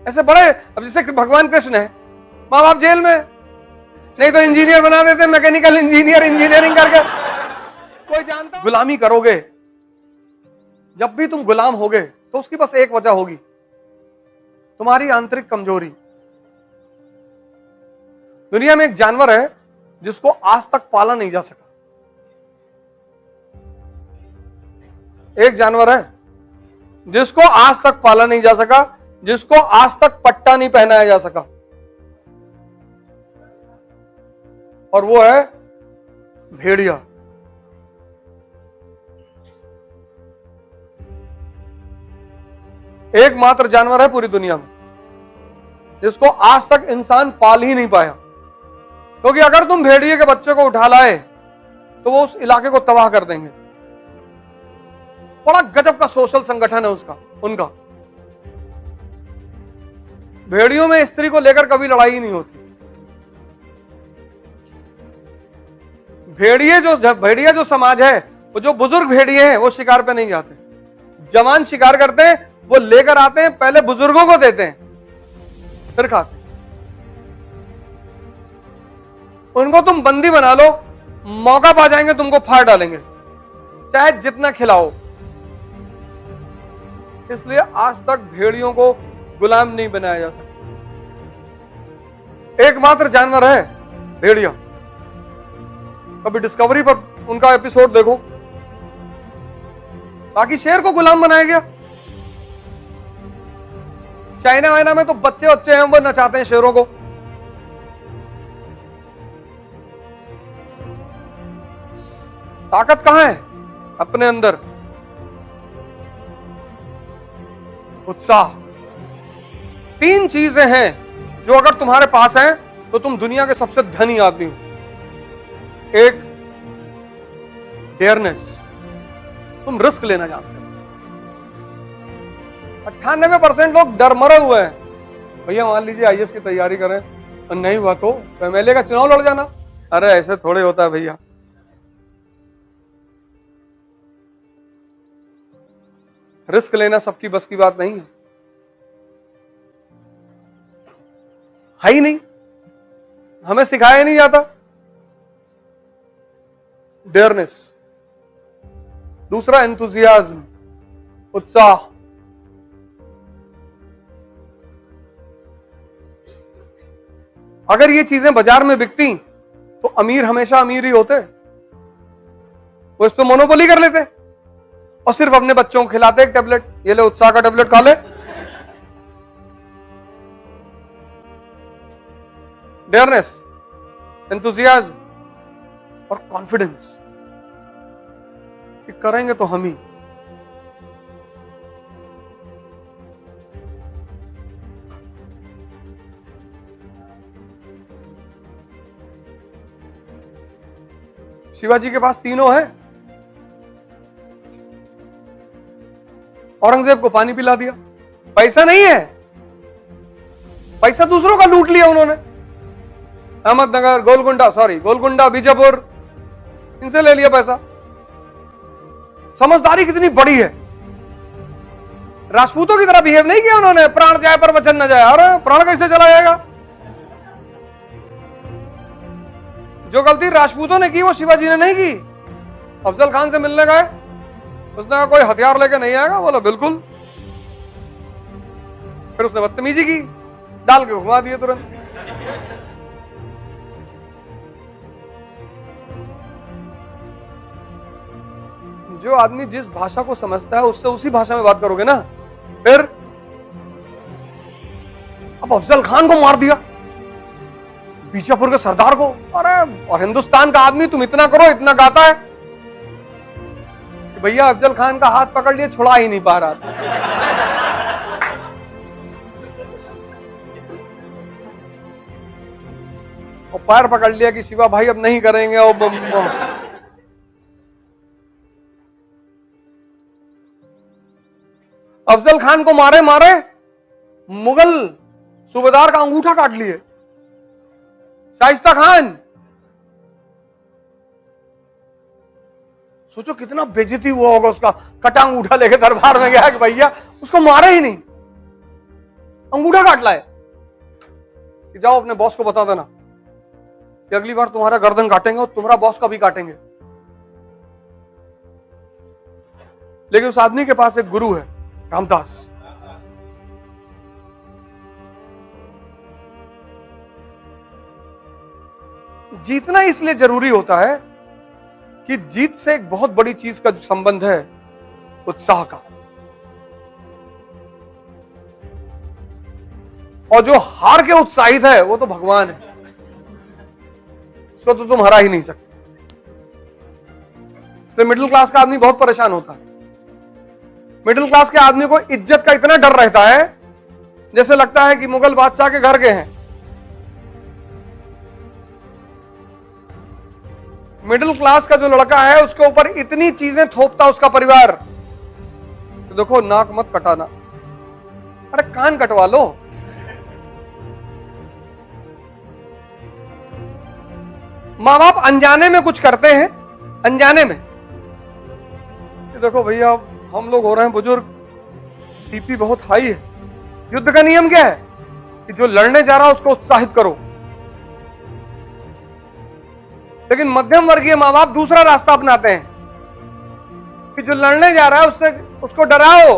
ऐसे बड़े, अब जैसे भगवान कृष्ण है, माँ बाप जेल में, नहीं तो इंजीनियर बना देते, मैकेनिकल इंजीनियर, इंजीनियरिंग करके। कोई जानता? गुलामी करोगे, जब भी तुम गुलाम होगे तो उसकी बस एक वजह होगी, तुम्हारी आंतरिक कमजोरी। दुनिया में एक जानवर है जिसको आज तक पाला नहीं जा सका। एक जानवर है जिसको आज तक पाला नहीं जा सका, जिसको आज तक पट्टा नहीं पहनाया जा सका, और वो है भेड़िया। एकमात्र जानवर है पूरी दुनिया में जिसको आज तक इंसान पाल ही नहीं पाया, क्योंकि अगर तुम भेड़िए के बच्चे को उठा लाए तो वो उस इलाके को तबाह कर देंगे। बड़ा गजब का सोशल संगठन है उसका, उनका। भेड़ियों में स्त्री को लेकर कभी लड़ाई ही नहीं होती। भेड़िया जो समाज है, वो जो बुजुर्ग भेड़िए हैं वो शिकार पे नहीं जाते। जवान शिकार करते हैं, वो लेकर आते हैं, पहले बुजुर्गों को देते हैं, फिर खाते हैं। उनको तुम बंदी बना लो, मौका पा जाएंगे तुमको फाड़ डालेंगे, चाहे जितना खिलाओ। इसलिए आज तक भेड़ियों को गुलाम नहीं बनाया जा सकता। एकमात्र जानवर है भेड़िया। कभी डिस्कवरी पर उनका एपिसोड देखो, बाकी शेर को गुलाम बनाया गया। चाइना वाइना में तो बच्चे हैं, वो नचाते हैं शेरों को। ताकत कहां है? अपने अंदर उत्साह। 3 चीजें हैं जो अगर तुम्हारे पास हैं तो तुम दुनिया के सबसे धनी आदमी हो। एक, डेयरनेस, तुम रिस्क लेना जानते हो। 98% लोग डर मरे हुए हैं। भैया मान लीजिए आईएएस की तैयारी करें और नहीं हुआ तो एमएलए का चुनाव लड़ जाना। अरे ऐसे थोड़े होता है भैया। रिस्क लेना सबकी बस की बात नहीं है ही नहीं, हमें सिखाया नहीं जाता डेयरनेस। दूसरा, एंथुजियाज्म, उत्साह। अगर ये चीजें बाजार में बिकती तो अमीर हमेशा अमीर ही होते। वो इस पे मोनोपोली कर लेते और सिर्फ अपने बच्चों को खिलाते एक टेबलेट, ये ले उत्साह का टेबलेट खा ले। डेयरनेस, एंथुजियाज्म और कॉन्फिडेंस कि करेंगे तो हम ही। शिवाजी के पास तीनों है। औरंगजेब को पानी पिला दिया, पैसा नहीं है, पैसा दूसरों का लूट लिया उन्होंने। अहमदनगर, गोलकुंडा, बीजापुर, इनसे ले लिया पैसा। समझदारी कितनी बड़ी है। राजपूतों की तरह बिहेव नहीं किया उन्होंने, प्राण जाए पर वचन न जाए। अरे प्राण कैसे चला जाएगा? जो गलती राजपूतों ने की वो शिवाजी ने नहीं की। अफजल खान से मिलने गए, उसने कहा कोई हथियार लेके नहीं आएगा, बोला बिल्कुल। फिर उसने बदतमीजी की, डाल के घुमा दिए तुरंत। जो आदमी जिस भाषा को समझता है उससे उसी भाषा में बात करोगे ना। फिर अब अफजल खान को मार दिया, बीजापुर के सरदार को। अरे और हिंदुस्तान का आदमी, तुम इतना करो, इतना गाता है कि भैया अफजल खान का हाथ पकड़ लिए, छुड़ा ही नहीं पा रहा था। और पैर पकड़ लिया कि शिवा भाई अब नहीं करेंगे। और अफजल खान को मारे मारे मुगल सूबेदार का अंगूठा काट लिए, शाइस्ता खान। सोचो कितना बेइज्जती हुआ होगा उसका। कटा अंगूठा लेके दरबार में गया कि भैया, उसको मारे ही नहीं। अंगूठा काट लाए कि जाओ अपने बॉस को बता देना कि अगली बार तुम्हारा गर्दन काटेंगे और तुम्हारा बॉस का भी काटेंगे। लेकिन उस आदमी के पास एक गुरु है, रामदास। जीतना इसलिए जरूरी होता है कि जीत से एक बहुत बड़ी चीज का जो संबंध है, उत्साह का। और जो हार के उत्साहित है वो तो भगवान है, उसको तो तुम हरा ही नहीं सकते। इसलिए मिडिल क्लास का आदमी बहुत परेशान होता है। मिडिल क्लास के आदमी को इज्जत का इतना डर रहता है जैसे लगता है कि मुगल बादशाह के घर के हैं। मिडिल क्लास का जो लड़का है उसके ऊपर इतनी चीजें थोपता उसका परिवार। तो देखो, नाक मत कटाना, अरे कान कटवा लो। मां बाप अनजाने में कुछ करते हैं, अनजाने में। देखो भैया, हम लोग हो रहे हैं बुजुर्ग, बीपी बहुत हाई है। युद्ध का नियम क्या है कि जो लड़ने जा रहा है उसको उत्साहित करो। लेकिन मध्यम वर्गीय मां बाप दूसरा रास्ता अपनाते हैं कि जो लड़ने जा रहा है उसको डराओ।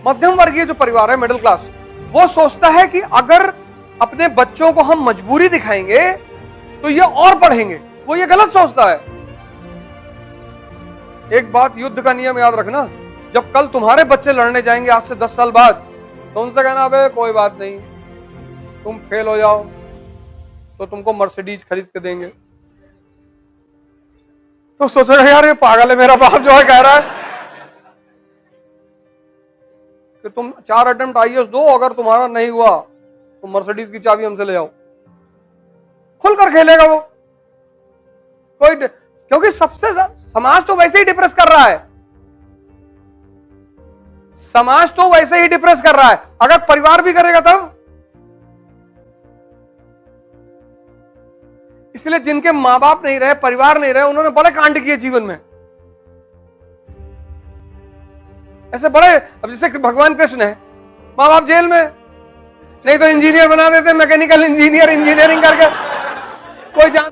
मध्यम वर्गीय जो परिवार है, मिडिल क्लास, वो सोचता है कि अगर अपने बच्चों को हम मजबूरी दिखाएंगे तो ये और पढ़ेंगे। वो ये गलत सोचता है। एक बात युद्ध का नियम याद रखना, जब कल तुम्हारे बच्चे लड़ने जाएंगे आज से 10 साल बाद, तो उनसे कहना, अबे कोई बात नहीं, तुम फेल हो जाओ तो तुमको मर्सिडीज खरीद के देंगे। तो सोचो यार ये पागल है, मेरा बाप जो है कह रहा है कि तुम 4 अटेम्प्ट आईएएस दो, अगर तुम्हारा नहीं हुआ तो मर्सिडीज की चाबी हमसे ले जाओ। खुलकर खेलेगा वो कोई, क्योंकि सबसे समाज तो वैसे ही डिप्रेस कर रहा है। समाज तो वैसे ही डिप्रेस कर रहा है, अगर परिवार भी करेगा तब। इसलिए जिनके मां बाप नहीं रहे, परिवार नहीं रहे, उन्होंने बड़े कांड किए जीवन में। ऐसे बड़े, अब जैसे भगवान कृष्ण है, मां बाप जेल में, नहीं तो इंजीनियर बना देते, मैकेनिकल इंजीनियर, इंजीनियरिंग करके कोई जान।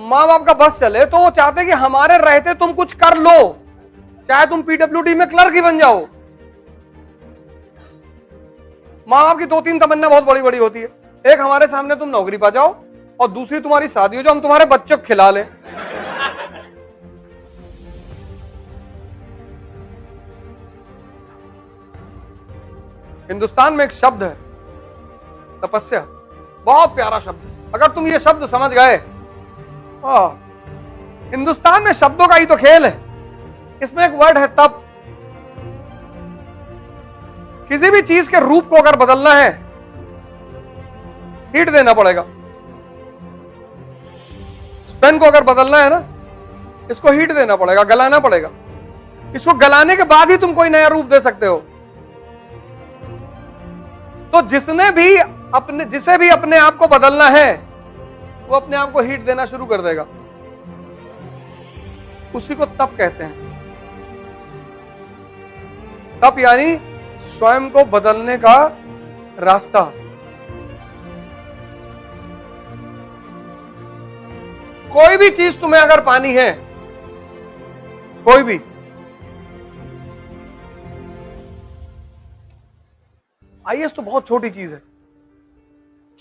मां बाप का बस चले तो वो चाहते कि हमारे रहते तुम कुछ कर लो, चाहे तुम पीडब्ल्यूडी में क्लर्क ही बन जाओ। मां बाप की 2-3 तमन्ना बहुत बड़ी बड़ी होती है। एक, हमारे सामने तुम नौकरी पा जाओ, और दूसरी तुम्हारी शादी हो जाओ, हम तुम्हारे बच्चों को खिला लें। हिंदुस्तान में एक शब्द है, तपस्या, बहुत प्यारा शब्द। अगर तुम ये शब्द समझ गए, हिंदुस्तान में शब्दों का ही तो खेल है। इसमें एक वर्ड है तप। किसी भी चीज के रूप को अगर बदलना है, हीट देना पड़ेगा। पेन को अगर बदलना है ना, इसको हीट देना पड़ेगा, गलाना पड़ेगा। इसको गलाने के बाद ही तुम कोई नया रूप दे सकते हो। तो जिसे भी अपने आप को बदलना है, वो अपने आप को हीट देना शुरू कर देगा। उसी को तप कहते हैं। तप यानी स्वयं को बदलने का रास्ता। कोई भी चीज तुम्हें अगर पानी है, कोई भी, आईएएस तो बहुत छोटी चीज है।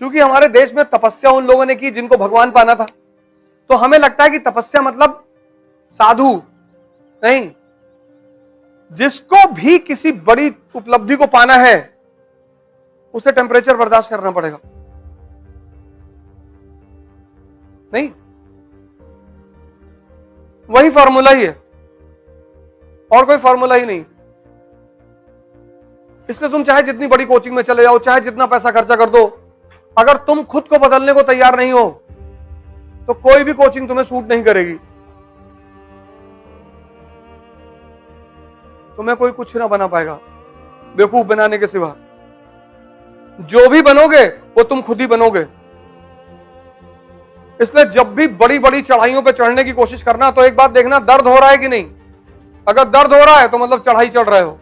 क्योंकि हमारे देश में तपस्या उन लोगों ने की जिनको भगवान पाना था, तो हमें लगता है कि तपस्या मतलब साधु नहीं। जिसको भी किसी बड़ी उपलब्धि को पाना है, उसे टेम्परेचर बर्दाश्त करना पड़ेगा। नहीं, वही फॉर्मूला ही है, और कोई फॉर्मूला ही नहीं। इसलिए तुम चाहे जितनी बड़ी कोचिंग में चले जाओ, चाहे जितना पैसा खर्चा कर दो, अगर तुम खुद को बदलने को तैयार नहीं हो तो कोई भी कोचिंग तुम्हें सूट नहीं करेगी। तुम्हें कोई कुछ ना बना पाएगा बेवकूफ बनाने के सिवा। जो भी बनोगे वो तुम खुद ही बनोगे। इसलिए जब भी बड़ी बड़ी चढ़ाइयों पे चढ़ने की कोशिश करना, तो एक बात देखना, दर्द हो रहा है कि नहीं। अगर दर्द हो रहा है तो मतलब चढ़ाई चढ़ रहे हो।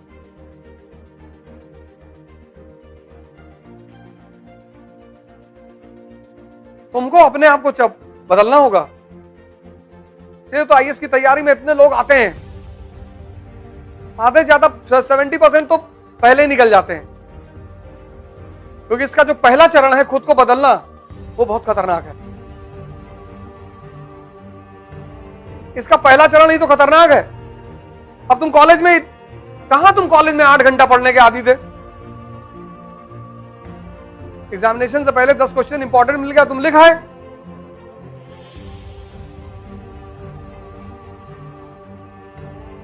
तुमको अपने आप को बदलना होगा। से तो आईएएस की तैयारी में इतने लोग आते हैं, आधे ज्यादा 70% तो पहले निकल जाते हैं, क्योंकि इसका जो पहला चरण है खुद को बदलना, वो बहुत खतरनाक है। इसका पहला चरण ही तो खतरनाक है। अब तुम कॉलेज में, कहां तुम कॉलेज में 8 घंटा पढ़ने के आदी थे? एग्जामिनेशन से पहले 10 क्वेश्चन इंपॉर्टेंट मिल गया, तुम लिख आए।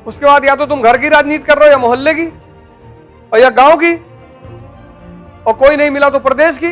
उसके बाद या तो तुम घर की राजनीति कर रहे हो, या मोहल्ले की, और या गांव की, और कोई नहीं मिला तो प्रदेश की।